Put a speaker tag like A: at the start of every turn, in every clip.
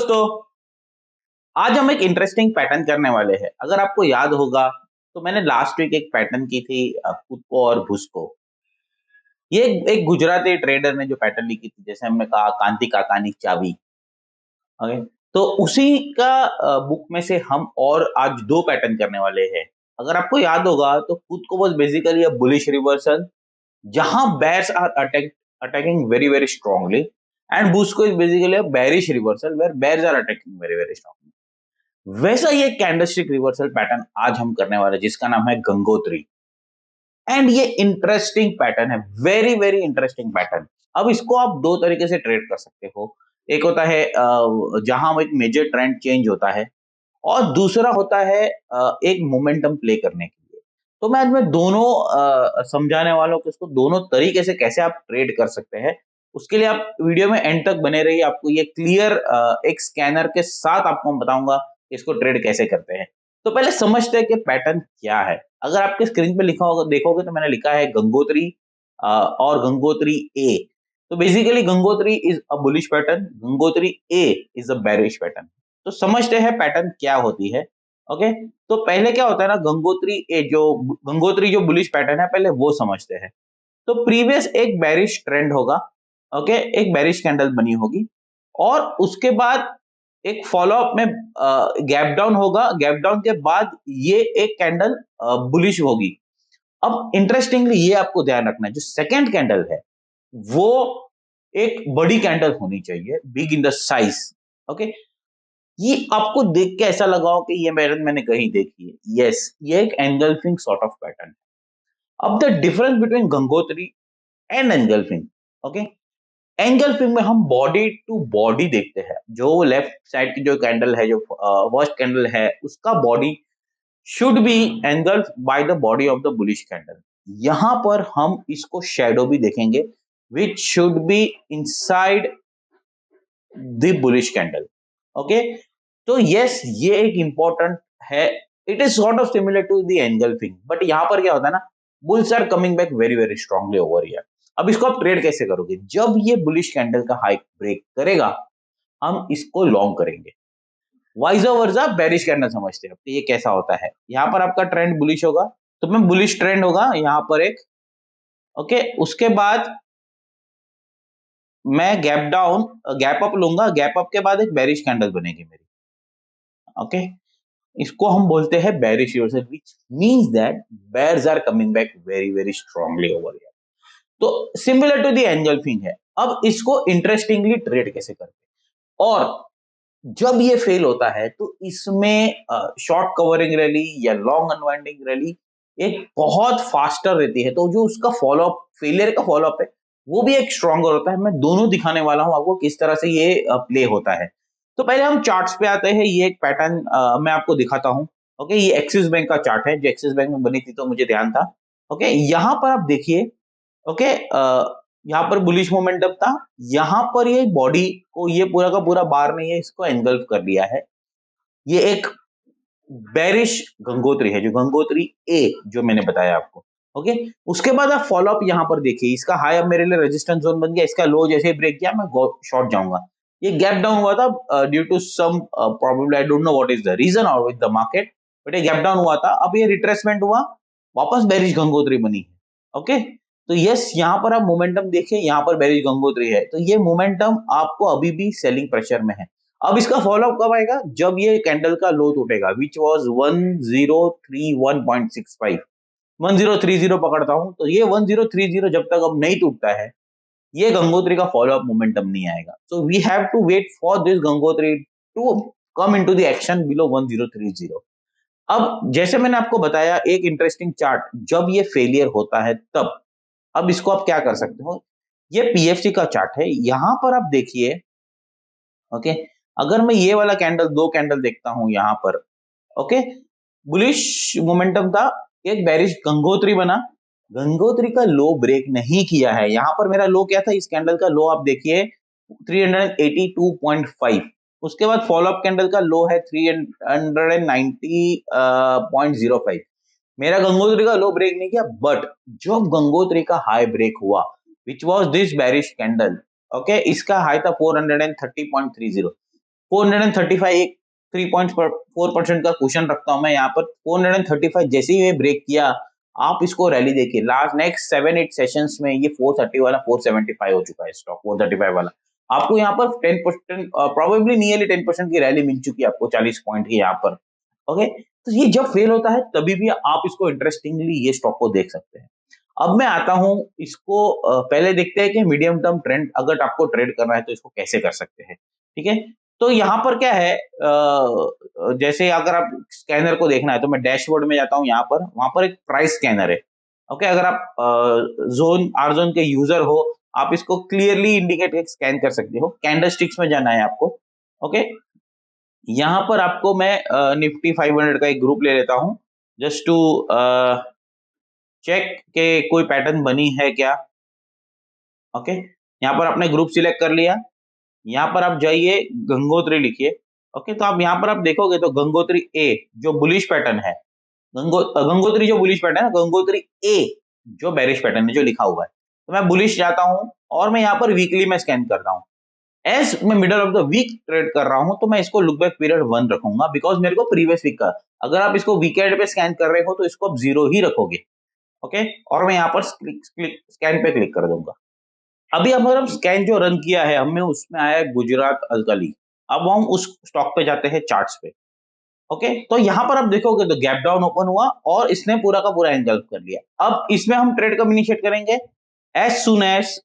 A: दोस्तों, आज हम एक इंटरेस्टिंग पैटर्न करने वाले हैं। अगर आपको याद होगा तो मैंने लास्ट वीक एक पैटर्न की थी कुको और भुसको। ये एक गुजराती ट्रेडर ने जो पैटर्न लिखी थी, जैसे हमने कहा कांति काकानी चाबी। ओके, तो उसी का बुक में से हम और आज 2 पैटर्न करने वाले हैं। अगर आपको याद होगा तो कुको was basically a bullish reversal जहां bears are attacking very very strongly and Busco is basically a bearish reversal where bears are attacking very very strongly. वैसा ही एक कैंडलस्टिक रिवर्सल पैटर्न आज हम करने वाले हैं जिसका नाम है गंगोत्री। एंड ये इंटरेस्टिंग पैटर्न है, वेरी वेरी इंटरेस्टिंग पैटर्न। अब इसको आप 2 तरीके से ट्रेड कर सकते हो। एक होता है जहां एक मेजर ट्रेंड चेंज होता है और दूसरा होता है एक मोमेंटम प्ले करने के लिए। तो मैं आज मैं दोनों समझाने वाला हूँ कि इसको दोनों तरीके से कैसे आप ट्रेड कर सकते हैं। उसके लिए आप वीडियो में एंड तक बने रहिए, आपको ये क्लियर एक स्कैनर के साथ आपको मैं बताऊंगा कि इसको ट्रेड कैसे करते हैं। तो पहले समझते हैं कि पैटर्न क्या है। अगर आपके स्क्रीन पे लिखा होगा देखोगे तो मैंने लिखा है गंगोत्री और गंगोत्री ए। तो basically Gangotri is a bullish pattern, Gangotri A is a bearish pattern. तो समझते हैं पैटर्न क्या होती है। ओके, तो पहले क्या होता है ना, गंगोत्री जो बुलिश पैटर्न है पहले वो समझते हैं। तो प्रीवियस एक बेरिश ट्रेंड होगा। ओके, एक बेरिश कैंडल बनी होगी और उसके बाद एक फॉलोअप में गैप डाउन होगा। गैप डाउन के बाद ये एक कैंडल बुलिश होगी। अब इंटरेस्टिंगली ये आपको ध्यान रखना है, जो सेकंड कैंडल है वो एक बड़ी कैंडल होनी चाहिए, big in the size. Okay, ये आपको देख के ऐसा लगा हो कि ये पैटर्न मैंने कहीं देखी है। यस, ये एक एंगल्फिंग सॉर्ट ऑफ पैटर्न है। अब the difference between Gangotri and engulfing. Okay, engulfing में हम बॉडी टू बॉडी देखते हैं। जो लेफ्ट साइड की जो कैंडल है, जो फर्स्ट कैंडल है, उसका body should be engulf by the body of the bullish candle. यहां पर हम इसको शेडो भी देखेंगे which should be inside the bullish candle. Okay, तो यस, ये एक इंपॉर्टेंट है। It is sort of similar to the engulfing, but यहाँ पर क्या होता है ना, bulls are coming back very very strongly over here. अब इसको आप ट्रेड कैसे करोगे? जब ये बुलिश कैंडल का हाई ब्रेक करेगा हम इसको लॉन्ग करेंगे। वाइज वर्सा बेरिश कैंडल समझते हैं तो ये कैसा होता है। यहाँ पर आपका ट्रेंड बुलिश होगा तो मैं बुलिश ट्रेंड होगा यहाँ पर एक। ओके, उसके बाद मैं गैप अप लूंगा। गैप अप के बाद एक बेरिश कैंडल बनेगी मेरी। ओके, इसको हम बोलते हैं bearish reversal, which means that bears are coming back very very strongly over here. तो सिमिलर टू द एंगल्फिंग है। अब इसको इंटरेस्टिंगली ट्रेड कैसे करते हैं, और जब ये फेल होता है तो इसमें शॉर्ट कवरिंग रैली या लॉन्ग अनवाइंडिंग रैली एक बहुत फास्टर रहती है। तो जो उसका फॉलोअप, फेलियर का फॉलोअप है, वो भी एक स्ट्रॉन्गर होता है। मैं दोनों दिखाने वाला हूं आपको किस तरह से ये प्ले होता है। तो पहले हम चार्ट्स पे आते हैं। ये एक पैटर्न मैं आपको दिखाता हूँ। ओके, ये एक्सिस बैंक का चार्ट है, जो एक्सिस बैंक में बनी थी तो मुझे ध्यान था। ओके, यहाँ पर आप देखिए। ओके, यहाँ पर बुलिश मोमेंटम था। यहाँ पर ये बॉडी को ये पूरा का पूरा बार नहीं है, इसको एंगल्फ कर लिया है। ये एक बेरिश गंगोत्री है, जो गंगोत्री ए जो मैंने बताया आपको। ओके, उसके बाद आप फॉलोअप यहाँ पर देखिए। इसका हाई अब मेरे लिए रेजिस्टेंस जोन बन गया। इसका लो जैसे ब्रेक किया मैं शॉर्ट जाऊंगा। ये गैप डाउन हुआ था due to some problem, I don't know what is the reason और विद द मार्केट, बट ये गैप डाउन हुआ था। अब ये रिट्रेसमेंट हुआ, वापस बेरिश गंगोत्री बनी है। ओके, तो यस, यहाँ पर आप मोमेंटम देखिए, यहाँ पर बेरिश गंगोत्री है, तो ये मोमेंटम आपको अभी भी सेलिंग प्रेशर में है। अब इसका फॉलोअप कब आएगा? जब ये कैंडल का लो टूटेगा, विच वॉज 1031.65। 1030 पकड़ता हूं तो ये 1030 जब तक अब नहीं टूटता है, ये गंगोत्री का फॉलोअप मोमेंटम नहीं आएगा। So we have to wait for this Gangotri to come into the action below 1030। अब जैसे मैंने आपको बताया एक इंटरेस्टिंग चार्ट, जब ये फेलियर होता है तब, अब इसको आप क्या कर सकते हो, ये पीएफसी का चार्ट है। यहां पर आप देखिए। ओके, अगर मैं ये वाला कैंडल, 2 कैंडल देखता हूं यहाँ पर। ओके, बुलिश मोमेंटम था, एक बेरिश गंगोत्री बना। गंगोत्री का लो ब्रेक नहीं किया है। यहाँ पर मेरा लो क्या था? इस कैंडल का लो आप देखिए 382.5। उसके बाद फॉलोअप कैंडल का लो है 390.05। मेरा गंगोत्री का लो ब्रेक नहीं किया, बट जब गंगोत्री का हाई ब्रेक हुआ, which was this bearish candle. Okay, इसका हाई था 430.30। 435 एक 3.4% का क्वेश्चन रखता हूँ मैं यहाँ पर। 435 जैसे ही ये ब्रेक किया, आप इसको रैली देखिए, लास्ट नेक्स्ट 7-8 सेशंस में ये 430 वाला 475 हो चुका है स्टॉक, 435 वाला। आपको यहाँ पर 10% प्रोबेबली नियरली 10% की रैली मिल चुकी है आपको 40 पॉइंट की यहाँ पर। ओके, तो ये जब फेल होता है तभी भी आप इसको इंटरेस्टिंगली ये स्टॉक को देख सकते हैं। अब मैं आता हूँ इसको पहले देखते हैं कि मीडियम टर्म ट्रेंड अगर आपको ट्रेड करना है तो इसको कैसे कर सकते हैं, ठीक है? तो यहाँ पर क्या है जैसे अगर आप स्कैनर को देखना है तो मैं डैशबोर्ड में जाता हूँ यहाँ पर, वहाँ पर एक प्राइस स्कैनर है। ओके, अगर आप ज़ोन आर ज़ोन के यूज़र हो, आप इसको क्लियरली इंडिकेट स्कैन कर सकते हो। कैंडलस्टिक्स में जाना है आपको, ओके? यहाँ पर आपको मैं निफ्टी 500 का एक ग्रुप ले लेता हूँ, जस्ट टू चेक के कोई पैटर्न बनी है क्या? ओके, यहाँ पर आपने ग्रुप सिलेक्ट कर लिया। यहाँ पर आप जाइए, गंगोत्री लिखिए। ओके, तो आप यहाँ पर आप देखोगे तो गंगोत्री ए जो बुलिश पैटर्न है, गंगोत्री जो बुलिश पैटर्न है, गंगोत्री ए जो बेरिश पैटर्न है जो लिखा हुआ है। तो मैं बुलिश जाता हूँ और मैं यहाँ पर वीकली में स्कैन करता हूँ। एज मैं middle of the week trade कर रहा हूँ तो मैं इसको लुक बैक पीरियड 1 रखूंगा, बिकॉज मेरे को प्रीवियस वीक का, अगर आप इसको वीकेंड पे स्कैन कर रहे हो तो इसको आप 0 ही रखोगे। ओके, और मैं यहाँ पर स्कैन पे क्लिक कर दूंगा। अभी अगर हम स्कैन जो रन किया है हमें, उसमें आया है गुजरात अल्कली। अब हम उस स्टॉक पे जाते हैं चार्ट्स पे। ओके, तो यहाँ पर आप देखोगे तो गैप डाउन ओपन हुआ और इसने पूरा का पूरा एंगल कर लिया। अब इसमें हम ट्रेड कब इनिशिएट करेंगे? As soon as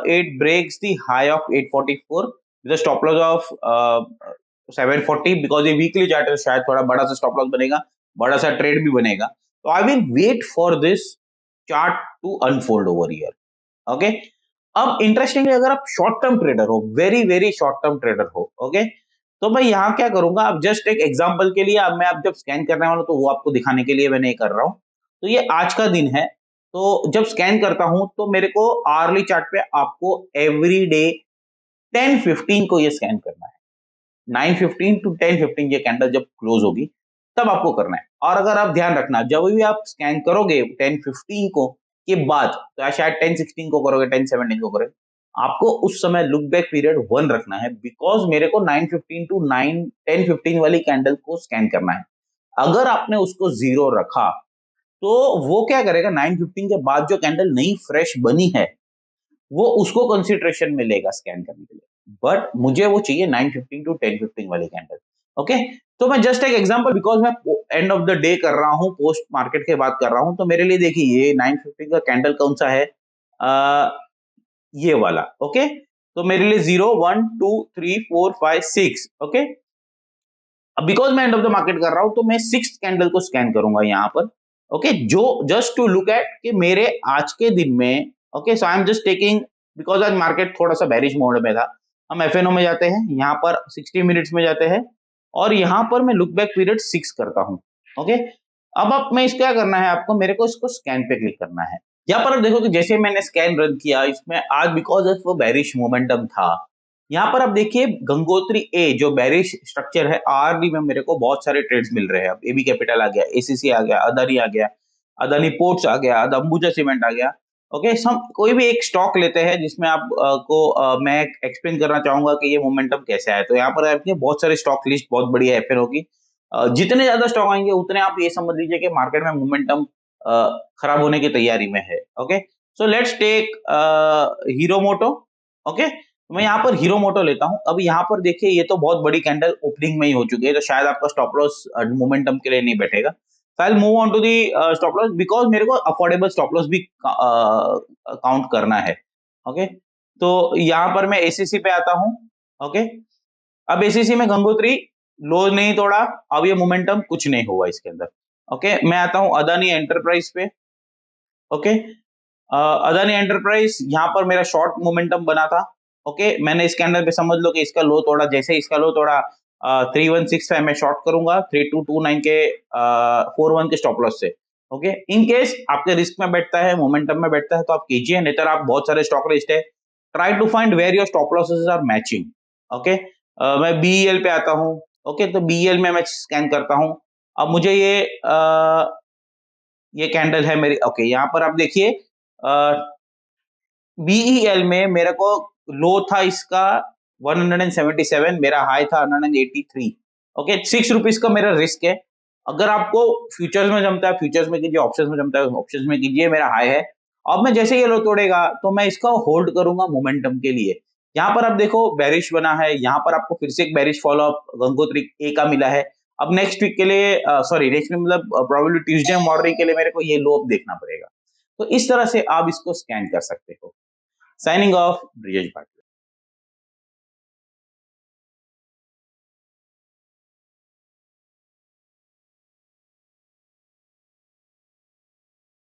A: it breaks the high of 844 with stop loss of 740, because ये वीकली चार्ट है, शायद थोड़ा बड़ा सा स्टॉप लॉस बनेगा, बड़ा सा ट्रेड भी बनेगा। तो I will wait for this chart to unfold over here. Okay, अब इंटरेस्टिंगली अगर आप शॉर्ट टर्म ट्रेडर हो, very very short term trader हो, ओके, तो मैं यहाँ क्या करूंगा, अब जस्ट एक एग्जांपल के लिए, अब मैं अब जब स्कैन करने वाला हूँ तो वो आपको दिखाने के लिए मैंने ये कर रहा हूँ। तो ये आज का दिन है, तो जब स्कैन करता हूँ तो मेरे को आर्ली चार्ट पे आपको एवरी डे 10:15 को ये स्कैन करना है। 9:15 टू 10:15 ये कैंडल जब क्लोज होगी तब आपको करना है। और अगर आप ध्यान रखना, जब भी आप स्कैन करोगे 10:15 को के बाद, तो या शायद 10:16 को करोगे, 10:17 को करोगे, आपको उस समय लुक बैक पीरियड 1 रखना है, बिकॉज मेरे को 9:15 टू 10:15 वाली कैंडल को स्कैन करना है। अगर आपने उसको 0 रखा तो वो क्या करेगा, 9:15 के बाद जो कैंडल नई फ्रेश बनी है वो उसको कंसिडरेशन में लेगा स्कैन करने के लिए, बट मुझे वो चाहिए 9:15 टू 10:15 वाली कैंडल। ओके, तो मैं जस्ट एक एग्जांपल, बिकॉज मैं एंड ऑफ द डे कर रहा हूँ, पोस्ट मार्केट के बात कर रहा हूँ, तो मेरे लिए देखिए ये 9:15 का कैंडल कौन सा है, ये वाला। ओके, तो मेरे लिए 0 1 2 3 4 5 6। ओके, अब बिकॉज मैं एंड ऑफ द मार्केट कर रहा हूं तो मैं 6th कैंडल को स्कैन करूंगा यहाँ पर। ओके, जो जस्ट टू लुक एट कि मेरे आज के दिन में, okay, so I am just taking, because आज मार्केट थोड़ा सा बेरिश मोड में था। हम एफएनओ में जाते हैं, यहाँ पर 60 मिनट्स में जाते हैं और यहाँ पर मैं लुक बैक पीरियड 6 करता हूँ। ओके, अब आप मैं इसका क्या करना है आपको, मेरे को इसको स्कैन पे क्लिक करना है। यहाँ पर आप देखो कि जैसे मैंने स्कैन रन किया इसमें आज, बिकॉज ऑफ वो बेरिश मोमेंटम था, यहाँ पर आप देखिए गंगोत्री ए जो बेरिश स्ट्रक्चर है, आरडी में मेरे को बहुत सारे ट्रेड्स मिल रहे हैं। अब एबी कैपिटल आ गया, एसीसी आ गया, अदानी आ गया, अदानी पोर्ट्स आ गया, अंबुजा सीमेंट आ गया। ओके, हम कोई भी एक स्टॉक लेते हैं जिसमें आप मैं एक्सप्लेन करना चाहूंगा कि ये मोमेंटम कैसे आया। तो यहाँ पर आपके बहुत सारे स्टॉक लिस्ट बहुत बड़ी है एफएनओ की। जितने ज्यादा स्टॉक आएंगे उतने आप ये समझ लीजिए कि मार्केट में मोमेंटम खराब होने की तैयारी में है। Okay, so let's take Hero Moto. Okay, तो मैं यहाँ पर हीरो मोटो लेता हूँ। अब यहाँ पर देखिए ये तो बहुत बड़ी कैंडल ओपनिंग में ही हो चुकी है, तो शायद आपका स्टॉप लॉस मोमेंटम के लिए नहीं बैठेगा। I will move on to the stop loss, because मेरे को अफोर्डेबल स्टॉप लॉस भी काउंट करना है। ओके, तो यहाँ पर मैं एसीसी पे आता हूँ। ओके, अब एसीसी में गंगोत्री लो नहीं तोड़ा, अब ये मोमेंटम कुछ नहीं हुआ इसके अंदर। ओके, मैं आता हूँ अदानी एंटरप्राइज पे। ओके, अदानी एंटरप्राइज यहाँ पर मेरा शॉर्ट मोमेंटम बना था। ओके, मैंने इसके अंदर पे समझ लो कि इसका लो तोड़ा, जैसे इसका लो तोड़ा 3165 में शॉर्ट करूंगा 3229 के 41 के स्टॉप लॉस से। ओके, इन केस आपके रिस्क में बैठता है, मोमेंटम में बैठता है तो आप कीजिए, नहीं तो आप बहुत सारे स्टॉक लिस्ट है, try to find where your stop losses are matching. Okay, मैं बीईएल पे आता हूँ। ओके, तो बीईएल में मैं स्कैन करता हूँ। अब मुझे ये कैंडल है मेरी। ओके, यहाँ पर आप देखिए बीईएल में मेरे को लो था इसका 177, मेरा हाई था 183। ओके, 6 रुपीस का मेरा रिस्क है। अगर आपको फ्यूचर्स में जमता है फ्यूचर्स में कीजिए, ऑप्शंस में जमता है ऑप्शंस में कीजिए, मेरा हाई है। अब मैं जैसे ये लो तोड़ेगा तो मैं इसका होल्ड करूंगा मोमेंटम के लिए। यहाँ पर आप देखो बेरिश बना है, यहाँ पर आपको फिर से एक बेरिश फॉलो अप गंगोत्री ए का मिला है। अब नेक्स्ट वीक के लिए सॉरी नेक्स्ट वीक मतलब प्रोबेबली ट्यूसडे मॉर्निंग के लिए मेरे को ये लो अप देखना पड़ेगा। तो इस तरह से आप इसको स्कैन कर सकते हो। Signing off Brijesh Bhati.